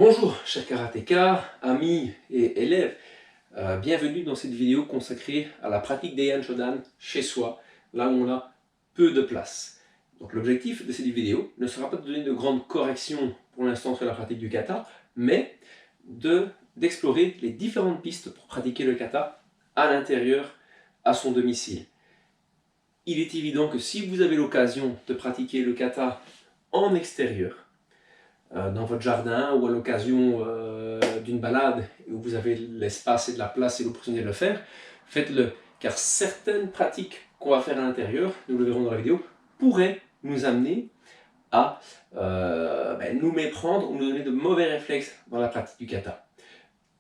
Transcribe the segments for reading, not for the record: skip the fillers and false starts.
Bonjour chers karatékas, amis et élèves, bienvenue dans cette vidéo consacrée à la pratique des Heian Shodan chez soi, là où on a peu de place. Donc l'objectif de cette vidéo ne sera pas de donner de grandes corrections pour l'instant sur la pratique du kata, mais d'explorer les différentes pistes pour pratiquer le kata à l'intérieur, à son domicile. Il est évident que si vous avez l'occasion de pratiquer le kata en extérieur, dans votre jardin ou à l'occasion d'une balade où vous avez l'espace et de la place et l'opportunité de le faire, faites-le. Car certaines pratiques qu'on va faire à l'intérieur, nous le verrons dans la vidéo, pourraient nous amener à nous méprendre ou nous donner de mauvais réflexes dans la pratique du kata.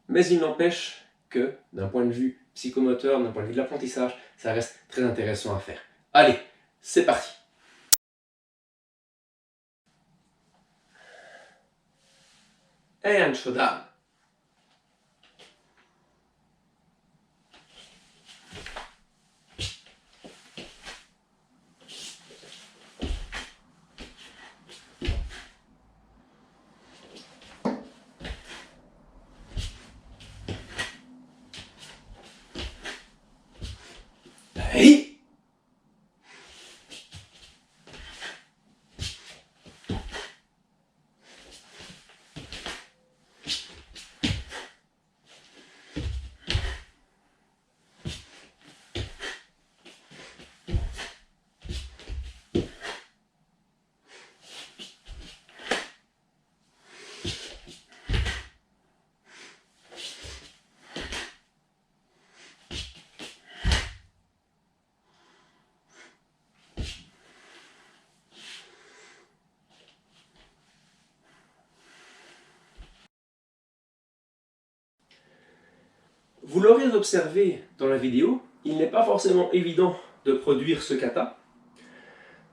Mais il n'empêche que, d'un point de vue psychomoteur, d'un point de vue de l'apprentissage, ça reste très intéressant à faire. Allez, c'est parti! Heian Shodan. Hey! Vous l'aurez observé dans la vidéo, il n'est pas forcément évident de produire ce kata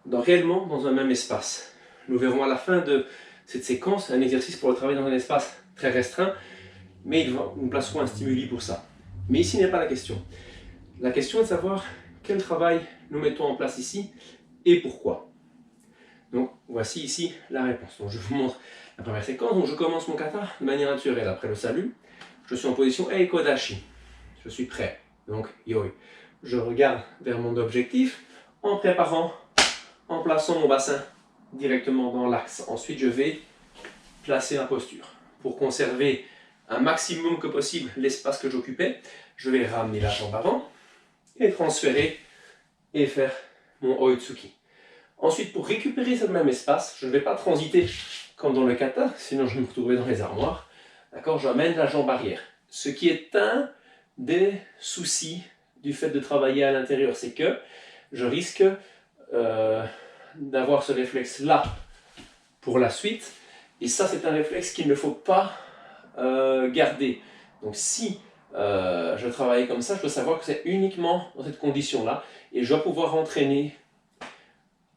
réellement dans un même espace. Nous verrons à la fin de cette séquence un exercice pour le travail dans un espace très restreint, mais nous placerons un stimuli pour ça. Mais ici n'est pas la question. La question est de savoir quel travail nous mettons en place ici et pourquoi. Donc voici ici la réponse. Donc, je vous montre la première séquence. Donc, je commence mon kata de manière naturelle après le salut. Je suis en position Eikodashi. Je suis prêt. Donc, yoi. Je regarde vers mon objectif en préparant, en plaçant mon bassin directement dans l'axe. Ensuite, je vais placer ma posture. Pour conserver un maximum que possible l'espace que j'occupais, je vais ramener la jambe avant et transférer et faire mon Oitsuki. Ensuite, pour récupérer ce même espace, je ne vais pas transiter comme dans le kata, sinon je vais me retrouver dans les armoires. D'accord, j'amène la jambe arrière. Ce qui est un des soucis du fait de travailler à l'intérieur, c'est que je risque d'avoir ce réflexe-là pour la suite. Et ça, c'est un réflexe qu'il ne faut pas garder. Donc si je travaille comme ça, je dois savoir que c'est uniquement dans cette condition-là. Et je dois pouvoir entraîner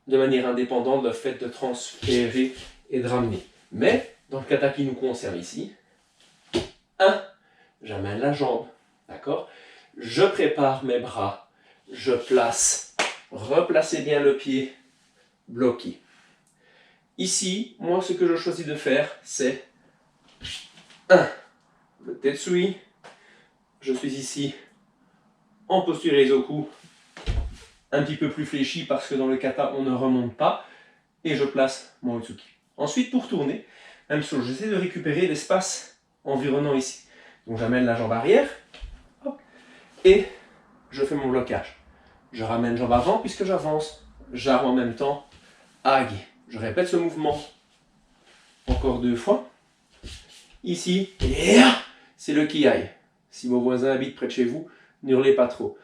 de manière indépendante le fait de transférer et de ramener. Mais dans le kata qui nous concerne ici, j'amène la jambe, d'accord? Je prépare mes bras, je place, replacez bien le pied, bloqué. Ici, moi ce que je choisis de faire, c'est le Tetsui. Je suis ici en posture Eizoku, un petit peu plus fléchi parce que dans le kata on ne remonte pas, et je place mon Oitsuki. Ensuite, pour tourner, même chose, j'essaie de récupérer l'espace environnant ici. Donc j'amène la jambe arrière, hop, et je fais mon blocage. Je ramène jambe avant puisque j'avance, j'arme en même temps, agi. Je répète ce mouvement encore 2 fois. Ici, c'est le kiai. Si vos voisins habitent près de chez vous, n'hurlez pas trop.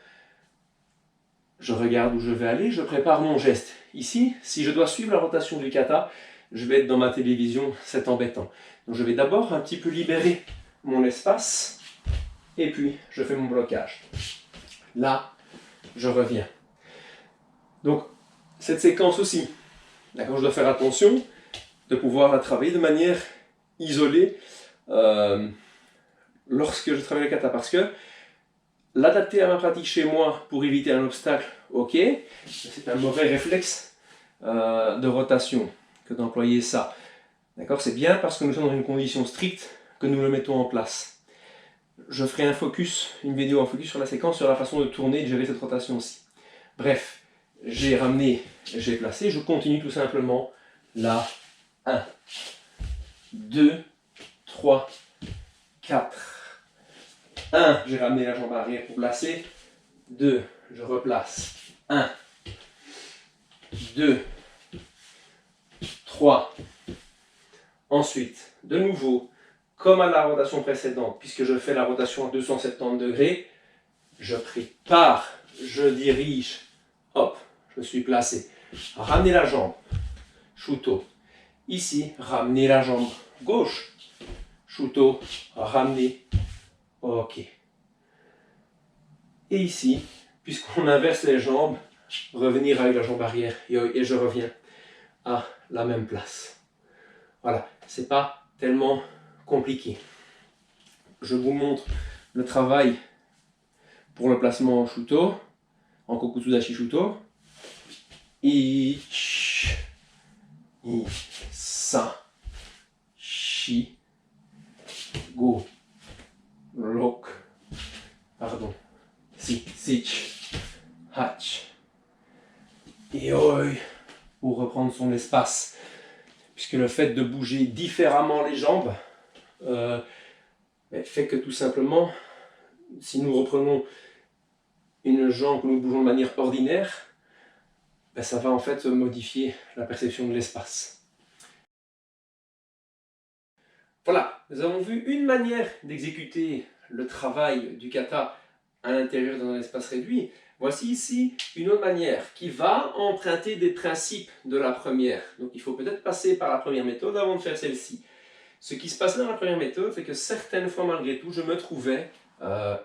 Je regarde où je vais aller, je prépare mon geste. Ici, si je dois suivre la rotation du kata, je vais être dans ma télévision, c'est embêtant. Donc je vais d'abord un petit peu libérer mon espace, et puis je fais mon blocage. Là, je reviens. Donc, cette séquence aussi, d'accord, je dois faire attention de pouvoir la travailler de manière isolée lorsque je travaille le kata, parce que l'adapter à ma pratique chez moi pour éviter un obstacle, ok, c'est un mauvais réflexe de rotation que d'employer ça. D'accord? C'est bien parce que nous sommes dans une condition stricte que nous le mettons en place. Je ferai une vidéo en focus sur la séquence, sur la façon de tourner et de gérer cette rotation aussi. Bref, j'ai ramené, j'ai placé, je continue tout simplement là. 1, 2, 3, 4. 1, j'ai ramené la jambe arrière pour placer. 2, je replace. 1, 2, 3. Ensuite, de nouveau, comme à la rotation précédente, puisque je fais la rotation à 270 degrés, je prépare, je dirige, hop, je suis placé. Ramenez la jambe, shuto. Ici, ramenez la jambe gauche, shuto, ramenez, ok. Et ici, puisqu'on inverse les jambes, revenir avec la jambe arrière, et je reviens à la même place. Voilà, c'est pas tellement compliqué. Je vous montre le travail pour le placement en shuto, en kokutsudashi shuto. Ich, sa, shi, go, rok, pardon, si, sich, hach, et oi, pour reprendre son espace. Puisque le fait de bouger différemment les jambes fait que tout simplement, si nous reprenons une jambe que nous bougeons de manière ordinaire, ça va en fait modifier la perception de l'espace. Voilà, nous avons vu une manière d'exécuter le travail du kata à l'intérieur d'un espace réduit. Voici ici une autre manière qui va emprunter des principes de la première. Donc il faut peut-être passer par la première méthode avant de faire celle-ci. Ce qui se passait dans la première méthode, c'est que certaines fois malgré tout, je me trouvais,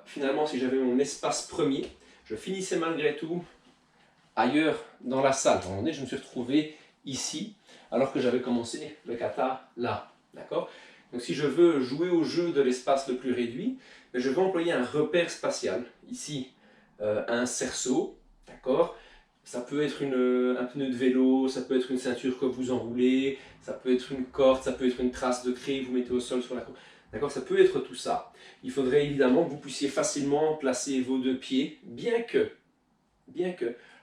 finalement si j'avais mon espace premier, je finissais malgré tout ailleurs dans la salle. À un moment donné, je me suis retrouvé ici, alors que j'avais commencé le kata là. D'accord? Donc si je veux jouer au jeu de l'espace le plus réduit, je vais employer un repère spatial. Ici, un cerceau, d'accord? Ça peut être un pneu de vélo, ça peut être une ceinture que vous enroulez, ça peut être une corde, ça peut être une trace de craie que vous mettez au sol sur la corde. D'accord? Ça peut être tout ça. Il faudrait évidemment que vous puissiez facilement placer vos deux pieds, bien que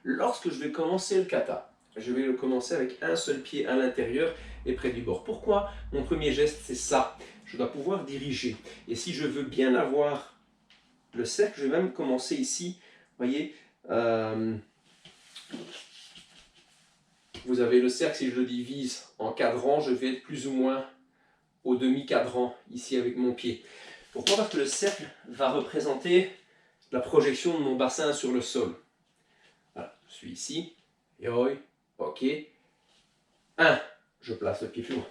lorsque je vais commencer le kata, je vais le commencer avec un seul pied à l'intérieur et près du bord. Pourquoi? Mon premier geste, c'est ça. Je dois pouvoir diriger. Et si je veux bien avoir le cercle, je vais même commencer ici. Vous voyez, vous avez le cercle, si je le divise en cadrans, je vais être plus ou moins au demi-cadran ici avec mon pied. Pourquoi? Parce que le cercle va représenter la projection de mon bassin sur le sol. Voilà, je suis ici. Yoi, ok. 1, je place le pied plus loin.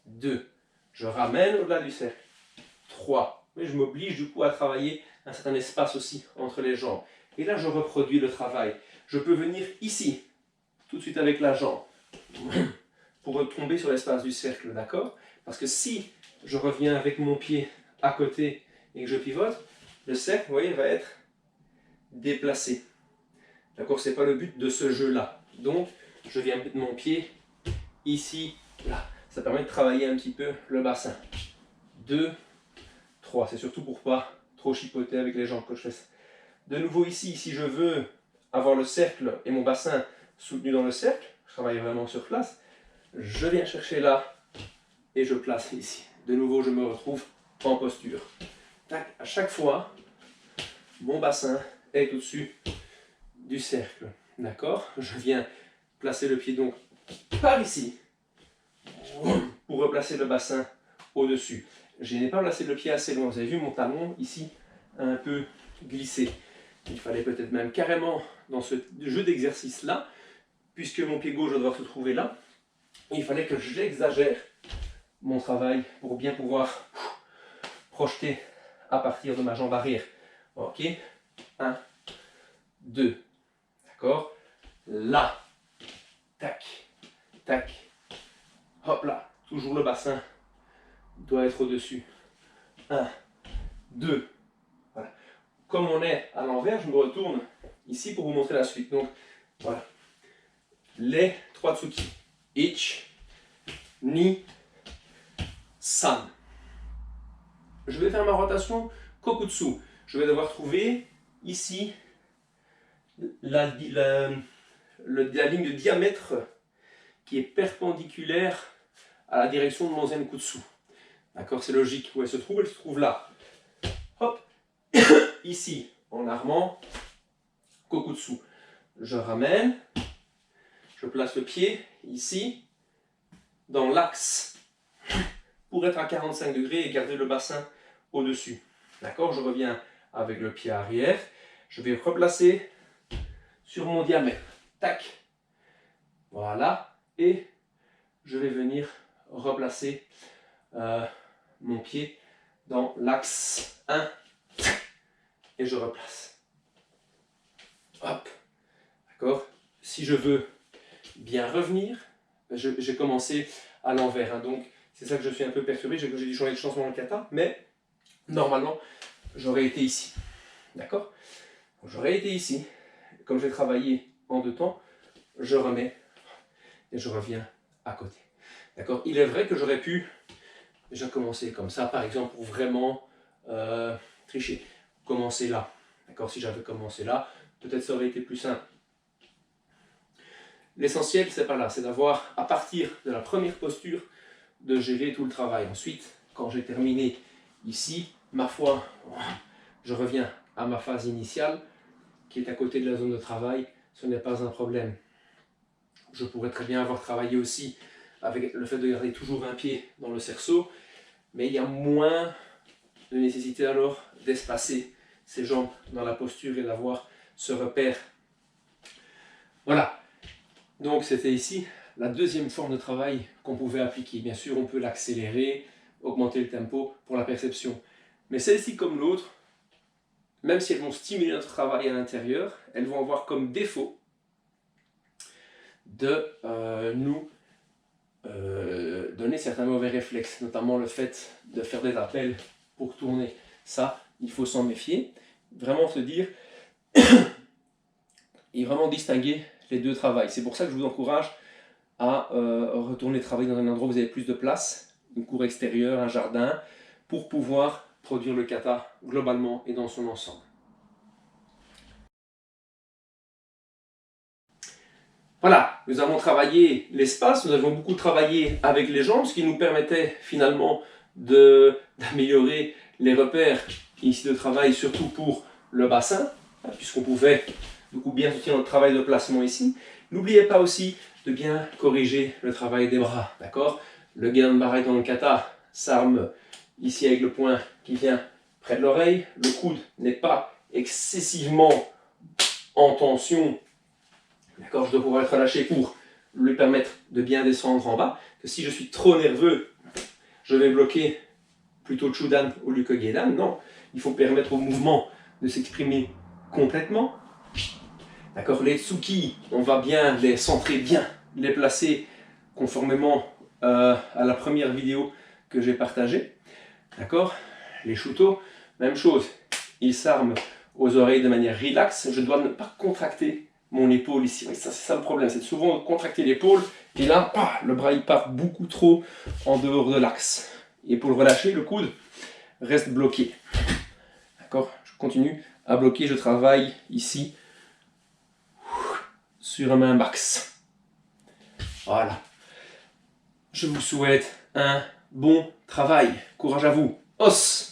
2, je ramène au-delà du cercle. 3, mais je m'oblige du coup à travailler un certain espace aussi entre les jambes. Et là, je reproduis le travail. Je peux venir ici, tout de suite avec la jambe, pour tomber sur l'espace du cercle, d'accord? Parce que si je reviens avec mon pied à côté et que je pivote, le cercle, vous voyez, va être déplacé. D'accord? Ce n'est pas le but de ce jeu-là. Donc, je viens mettre mon pied ici, là. Ça permet de travailler un petit peu le bassin. 2, 3. C'est surtout pour pas trop chipoter avec les jambes que je fais ça. De nouveau ici, si je veux avoir le cercle et mon bassin soutenu dans le cercle, je travaille vraiment sur place, je viens chercher là et je place ici. De nouveau, je me retrouve en posture. Tac, à chaque fois, mon bassin est au-dessus du cercle. D'accord? Je viens placer le pied donc par ici pour replacer le bassin au-dessus. Je n'ai pas placé le pied assez loin. Vous avez vu mon talon ici un peu glissé. Il fallait peut-être même carrément dans ce jeu d'exercice là, puisque mon pied gauche doit se trouver là, il fallait que j'exagère mon travail pour bien pouvoir projeter à partir de ma jambe arrière. Ok, 1, 2, d'accord, là, tac, tac, hop là, toujours le bassin doit être au-dessus. 1, 2, voilà. Comme on est à l'envers, je me retourne ici pour vous montrer la suite. Donc, voilà. Les 3 tsuki. Ich, ni, San. Je vais faire ma rotation Kokutsu. Je vais devoir trouver ici la ligne de diamètre qui est perpendiculaire à la direction de mon Zenkutsu. D'accord, c'est logique. Où elle se trouve? Elle se trouve là. Hop, ici, en armant, Kokutsu. Je ramène, je place le pied ici, dans l'axe, pour être à 45 degrés et garder le bassin au-dessus. D'accord, je reviens avec le pied arrière. Je vais replacer sur mon diamètre. Tac. Voilà. Et je vais venir replacer mon pied dans l'axe 1 et je replace. Hop. D'accord. Si je veux bien revenir, j'ai commencé à l'envers. Hein, donc c'est ça que je suis un peu perturbé. J'ai dû changer de changement dans le kata, mais normalement j'aurais été ici. D'accord. J'aurais été ici. Comme j'ai travaillé en 2 temps, je remets et je reviens à côté. D'accord. Il est vrai que j'aurais pu déjà commencer comme ça, par exemple, pour vraiment tricher. Commencer là. D'accord. Si j'avais commencé là, peut-être ça aurait été plus simple. L'essentiel, c'est pas là, c'est d'avoir, à partir de la première posture, de gérer tout le travail. Ensuite, quand j'ai terminé ici, ma foi, je reviens à ma phase initiale, qui est à côté de la zone de travail, ce n'est pas un problème. Je pourrais très bien avoir travaillé aussi avec le fait de garder toujours un pied dans le cerceau, mais il y a moins de nécessité alors d'espacer ses jambes dans la posture et d'avoir ce repère. Voilà. Donc c'était ici la deuxième forme de travail qu'on pouvait appliquer. Bien sûr, on peut l'accélérer, augmenter le tempo pour la perception. Mais celle-ci comme l'autre, même si elles vont stimuler notre travail à l'intérieur, elles vont avoir comme défaut de nous donner certains mauvais réflexes, notamment le fait de faire des appels pour tourner. Ça, il faut s'en méfier. Vraiment se dire et vraiment distinguer les deux travails. C'est pour ça que je vous encourage à retourner travailler dans un endroit où vous avez plus de place, une cour extérieure, un jardin, pour pouvoir produire le kata globalement et dans son ensemble. Voilà, nous avons travaillé l'espace, nous avons beaucoup travaillé avec les jambes, ce qui nous permettait finalement d'améliorer les repères ici de travail, surtout pour le bassin, puisqu'on pouvait du coup bien soutenir notre travail de placement ici. N'oubliez pas aussi de bien corriger le travail des bras, d'accord? Le Genbarai dans le kata s'arme ici avec le poing qui vient près de l'oreille. Le coude n'est pas excessivement en tension, d'accord? Je dois pouvoir être relâché pour lui permettre de bien descendre en bas. Que si je suis trop nerveux, je vais bloquer plutôt Chudan ou Lukogedan. Non, il faut permettre au mouvement de s'exprimer complètement. D'accord, les tsuki, on va bien les centrer, bien les placer conformément à la première vidéo que j'ai partagée. D'accord, les shuto, même chose, ils s'arment aux oreilles de manière relaxe. Je dois ne pas contracter mon épaule ici. Oui, ça, c'est ça le problème, c'est souvent de contracter l'épaule et là, le bras il part beaucoup trop en dehors de l'axe. Et pour le relâcher, le coude reste bloqué. D'accord, je continue à bloquer, je travaille ici sur un main max. Voilà. Je vous souhaite un bon travail. Courage à vous. Os!